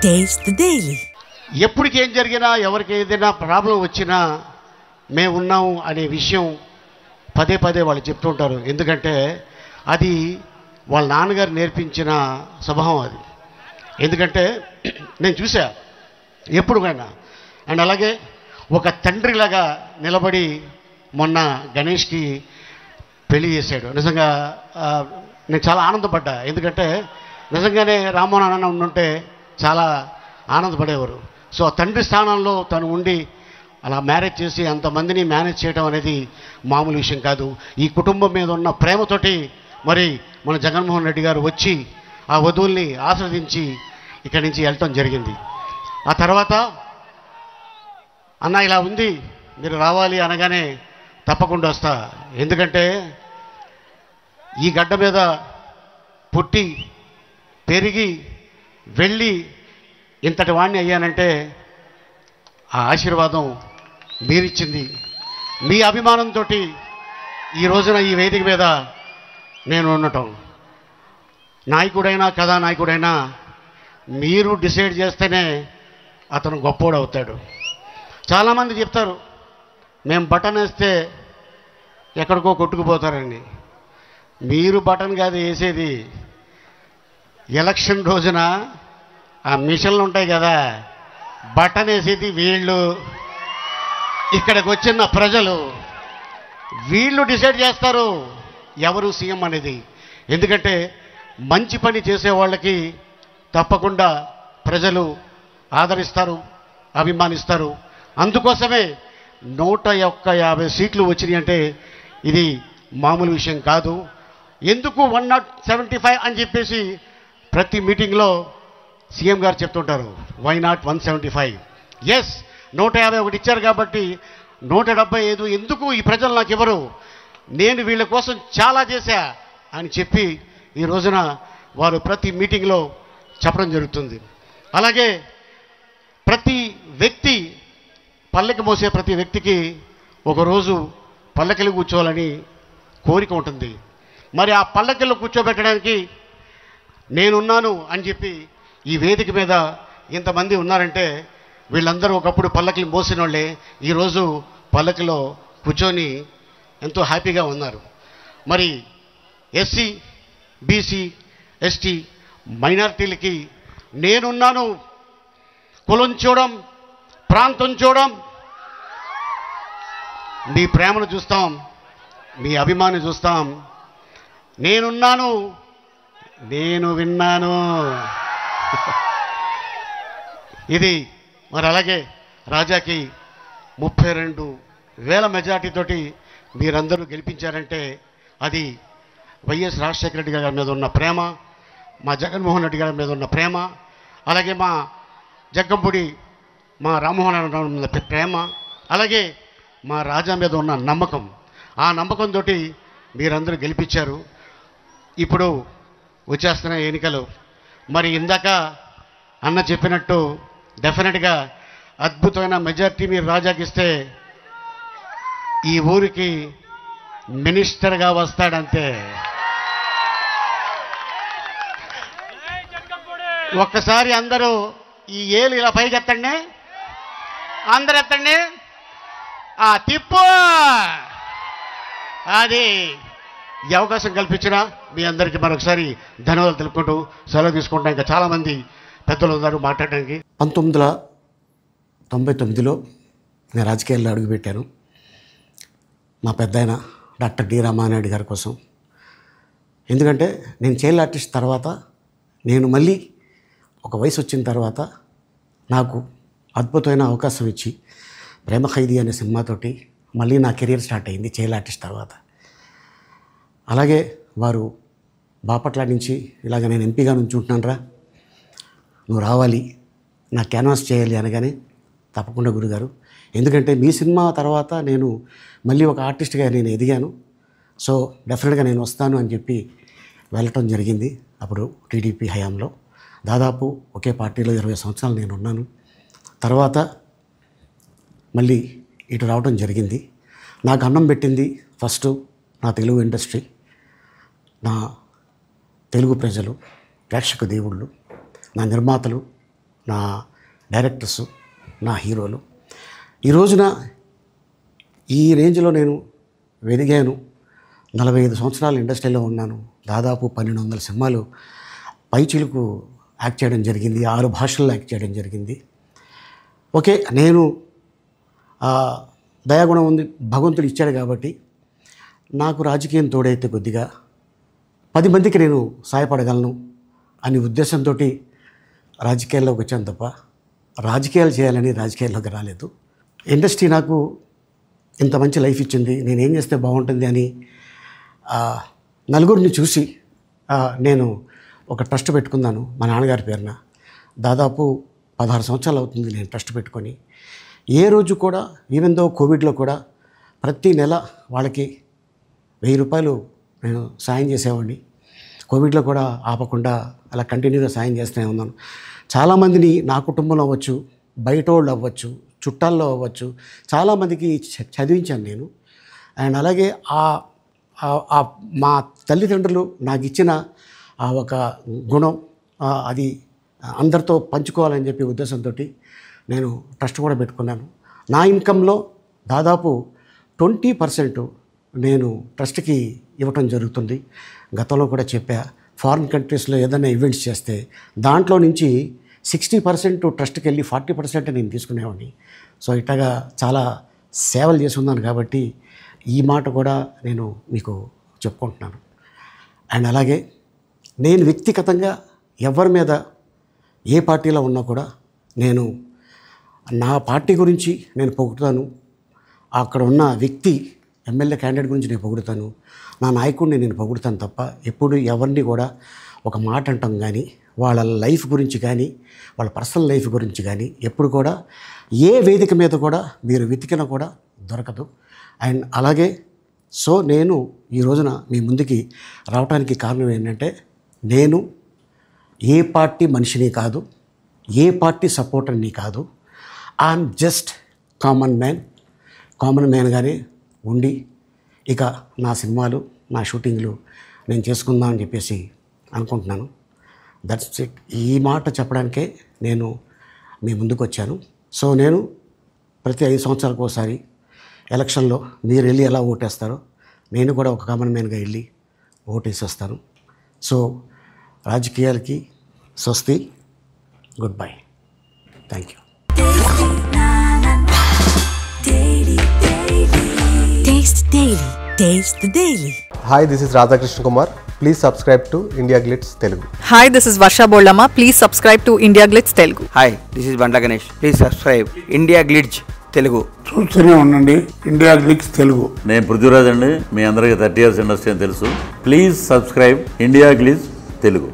Taste the Daily. ఎప్పటికి ఏం జరిగినా ఎవరికి ఏదైనా ప్రాబ్లం వచ్చినా మేము ఉన్నాము అనే విషయం పదే పదే వాళ్ళు చెప్తుంటారు. ఎందుకంటే అది వాళ్ళ నాన్నగారు నేర్పించిన స్వభావం అది. ఎందుకంటే నేను చూసా ఎప్పుడుకైనా. అండ్ అలాగే ఒక తండ్రిలాగా నిలబడి మొన్న గణేష్కి పెళ్లి చేశాడు. నిజంగా నేను చాలా ఆనందపడ్డా. ఎందుకంటే నిజంగానే రామ్మోహన్ అన్న ఉండుంటే చాలా ఆనందపడేవారు. సో ఆ తండ్రి స్థానంలో తను ఉండి అలా మ్యారేజ్ చేసి అంతమందిని మేనేజ్ చేయడం అనేది మామూలు విషయం కాదు. ఈ కుటుంబం మీద ఉన్న ప్రేమతోటి మరి మన జగన్మోహన్ రెడ్డి గారు వచ్చి ఆ వధువుల్ని ఆస్వాదించి ఇక్కడి నుంచి వెళ్ళటం జరిగింది. ఆ తర్వాత అన్న ఇలా ఉంది మీరు రావాలి అనగానే తప్పకుండా వస్తా. ఎందుకంటే ఈ గడ్డ మీద పుట్టి పెరిగి వెళ్ళి ఇంతటి వాడిని అయ్యానంటే ఆ ఆశీర్వాదం మీరిచ్చింది. మీ అభిమానంతో ఈ రోజున ఈ వేదిక మీద నేను ఉండటం. నాయకుడైనా కథానాయకుడైనా మీరు డిసైడ్ చేస్తేనే అతను గొప్పోడు అవుతాడు. చాలామంది చెప్తారు మేము బటన్ వేస్తే ఎక్కడికో కొట్టుకుపోతారని. మీరు బటన్ కాదు వేసేది. ఎలక్షన్ రోజున ఆ మిషన్లు ఉంటాయి కదా, బటన్ వేసేది వీళ్ళు. ఇక్కడికి వచ్చిన ప్రజలు వీళ్ళు డిసైడ్ చేస్తారు ఎవరు సీఎం అనేది. ఎందుకంటే మంచి పని చేసే వాళ్ళకి తప్పకుండా ప్రజలు ఆదరిస్తారు, అభిమానిస్తారు. అందుకోసమే 150 సీట్లు వచ్చినాయి అంటే ఇది మామూలు విషయం కాదు. ఎందుకు 175 అని చెప్పేసి ప్రతి మీటింగ్లో సీఎం గారు చెప్తుంటారు. Why not 175? ఎస్, 151 ఇచ్చారు కాబట్టి 175 ఎందుకు ఈ ప్రజలు నాకు ఇవ్వరు, నేను వీళ్ళ కోసం చాలా చేశా అని చెప్పి ఈ రోజున వారు ప్రతి మీటింగ్లో చెప్పడం జరుగుతుంది. అలాగే ప్రతి వ్యక్తి పల్లెకి మోసే ప్రతి వ్యక్తికి ఒకరోజు పల్లకిలో కూర్చోవాలని కోరిక ఉంటుంది. మరి ఆ పల్లకిలో కూర్చోబెట్టడానికి నేనున్నాను అని చెప్పి ఈ వేదిక మీద ఇంతమంది ఉన్నారంటే వీళ్ళందరూ ఒకప్పుడు పల్లకిని మోసిన వాళ్ళే ఈరోజు పల్లకిలో కూర్చొని ఎంతో హ్యాపీగా ఉన్నారు. మరి ఎస్సీ, బీసీ, ఎస్టీ మైనారిటీలకి నేనున్నాను. కులం చూడం, ప్రాంతం చూడం, మీ ప్రేమను చూస్తాం, మీ అభిమానం చూస్తాం. నేనున్నాను, నేను విన్నాను. ఇది మరి అలాగే రాజాకి 32,000 మెజార్టీతోటి మీరందరూ గెలిపించారంటే అది వైఎస్ రాజశేఖర రెడ్డి గారి మీద ఉన్న ప్రేమ, మా జగన్మోహన్ రెడ్డి గారి మీద ఉన్న ప్రేమ, అలాగే మా జగ్గంపూడి మా రామ్మోహన్ రెడ్డి మీద ప్రేమ, అలాగే మా రాజా మీద ఉన్న నమ్మకం. ఆ నమ్మకంతో మీరందరూ గెలిపించారు. ఇప్పుడు వచ్చేస్తున్న ఎన్నికలు మరి ఇందాక అన్న చెప్పినట్టు డెఫినెట్గా అద్భుతమైన మెజార్టీ మీరు రాజాకి ఇస్తే ఈ ఊరికి మినిస్టర్గా వస్తాడంతే. ఒక్కసారి అందరూ ఈ ఏలు ఇలా పైకి ఎత్తండి, అందరు ఎత్తండి, తిప్పు. అది ఈ అవకాశం కల్పించిన మీ అందరికీ మరొకసారి ధన్యవాదాలు తెలుపుకుంటూ సెలవు తీసుకుంటాం. ఇంకా చాలామంది పెద్దలు ఉన్నారు మాట్లాడడానికి. 1999లో నేను రాజకీయాల్లో అడుగుపెట్టాను. మా పెద్దాయన డాక్టర్ డి రామానాయుడు గారి కోసం. ఎందుకంటే నేను చైల్డ్ ఆర్టిస్ట్ తర్వాత నేను మళ్ళీ ఒక వయసు వచ్చిన తర్వాత నాకు అద్భుతమైన అవకాశం ఇచ్చి ప్రేమ ఖైదీ అనే సినిమాతోటి మళ్ళీ నా కెరీర్ స్టార్ట్ అయింది చైల్డ్ ఆర్టిస్ట్ తర్వాత. అలాగే వారు బాపట్ల నుంచి ఇలాగ నేను ఎంపీగా నుంచుంటున్నాను రా, నువ్వు రావాలి, నా క్యాన్వాస్ చేయాలి అనగానే తప్పకుండా గురుగారు, ఎందుకంటే మీ సినిమా తర్వాత నేను మళ్ళీ ఒక ఆర్టిస్ట్గా నేను ఎదిగాను, సో డెఫినెట్గా నేను వస్తాను అని చెప్పి వెళ్ళటం జరిగింది. అప్పుడు టీడీపీ హయాంలో దాదాపు ఒకే పార్టీలో 20 సంవత్సరాలు నేను ఉన్నాను. తర్వాత మళ్ళీ ఇటు రావడం జరిగింది. నాకు అన్నం పెట్టింది ఫస్ట్ నా తెలుగు ఇండస్ట్రీ, నా తెలుగు ప్రజలు, ప్రేక్షక దేవుళ్ళు, నా నిర్మాతలు, నా డైరెక్టర్సు, నా హీరోలు. ఈ రోజున ఈ రేంజ్లో నేను ఎదిగాను. 45 సంవత్సరాలు ఇండస్ట్రీలో ఉన్నాను. దాదాపు 1200 సినిమాలు పైచిలుకు యాక్ట్ చేయడం జరిగింది. 6 భాషల్లో యాక్ట్ చేయడం జరిగింది. ఓకే, నేను దయాగుణం ఉంది, భగవంతుడు ఇచ్చాడు కాబట్టి నాకు రాజకీయం తోడైతే కొద్దిగా 10 మందికి నేను సహాయపడగలను అనే ఉద్దేశంతో రాజకీయాల్లోకి వచ్చాను తప్ప రాజకీయాలు చేయాలని రాజకీయాల్లోకి రాలేదు. ఇండస్ట్రీ నాకు ఇంత మంచి లైఫ్ ఇచ్చింది, నేనేం చేస్తే బాగుంటుంది అని నలుగురిని చూసి నేను ఒక ట్రస్ట్ పెట్టుకున్నాను మా నాన్నగారి పేరున. దాదాపు 16 సంవత్సరాలు అవుతుంది నేను ట్రస్ట్ పెట్టుకొని. ఏ రోజు కూడా ఈవెన్ దో కోవిడ్లో కూడా ప్రతి నెల వాళ్ళకి 1000 రూపాయలు నేను సాయం చేసేవాడిని. కోవిడ్లో కూడా ఆపకుండా అలా కంటిన్యూగా సాయం చేస్తూనే ఉన్నాను. చాలామందిని నా కుటుంబంలో అవ్వచ్చు, బయట వాళ్ళు అవ్వచ్చు, చుట్టాల్లో అవ్వచ్చు, చాలామందికి చదివించాను నేను. అండ్ అలాగే మా తల్లిదండ్రులు నాకు ఇచ్చిన ఒక గుణం అది అందరితో పంచుకోవాలని చెప్పి ఉద్దేశంతో నేను ట్రస్ట్ కూడా పెట్టుకున్నాను. నా ఇన్కంలో దాదాపు 20% నేను ట్రస్ట్కి ఇవ్వటం జరుగుతుంది. గతంలో కూడా చెప్పా, ఫారిన్ కంట్రీస్లో ఏదైనా ఈవెంట్స్ చేస్తే దాంట్లో నుంచి 60% ట్రస్ట్కి వెళ్ళి 40% నేను తీసుకునేవాడిని. సో ఇట్లాగా చాలా సేవలు చేసి ఉన్నాను కాబట్టి ఈ మాట కూడా నేను మీకు చెప్పుకుంటున్నాను. అండ్ అలాగే నేను వ్యక్తిగతంగా ఎవరి మీద ఏ పార్టీలో ఉన్నా కూడా నేను నా పార్టీ గురించి నేను పొగుడుతాను, అక్కడ ఉన్న వ్యక్తి ఎమ్మెల్యే క్యాండిడేట్ గురించి నేను పొగుడుతాను, నా నాయకుడిని నేను పొగుడుతాను తప్ప ఎప్పుడు ఎవరిని కూడా ఒక మాట అంటాం కానీ వాళ్ళ లైఫ్ గురించి కానీ వాళ్ళ పర్సనల్ లైఫ్ గురించి కానీ ఎప్పుడు కూడా ఏ వేదిక మీద కూడా మీరు వెతికినా కూడా దొరకదు. అండ్ అలాగే సో నేను ఈ రోజున మీ ముందుకి రావడానికి కారణం ఏంటంటే నేను ఏ పార్టీ మనిషిని కాదు, ఏ పార్టీ సపోర్టర్ని కాదు. ఐఎమ్ జస్ట్ కామన్ మ్యాన్గానే ఉండి ఇక నా సినిమాలు నా షూటింగ్లు నేను చేసుకుందామని చెప్పేసి అనుకుంటున్నాను. That's it. ఈ మాట చెప్పడానికే నేను మీ ముందుకు వచ్చాను. సో నేను ప్రతి 5 సంవత్సరాలకు ఒకసారి ఎలక్షన్లో మీరు వెళ్ళి ఎలా ఓటేస్తారో నేను కూడా ఒక కామన్ మ్యాన్గా వెళ్ళి ఓటేసి వస్తాను. సో రాజకీయాలకి స్వస్తి, good bye, thank you. Taste the Daily. Hi, this is Radhakrishna Kumar. Please subscribe to India Glitz Telugu. Hi, this is Varsha Bollama. Please subscribe to India Glitz Telugu. Hi, this is Banda Ganesh. Please subscribe India Glitz Telugu. చూస్తూనే ఉండండి India glitz Telugu. నేను పృథ్వీరాజ్ అండి. మీ అందరికీ 30 years industry అని తెలుసు. Please subscribe India glitz Telugu.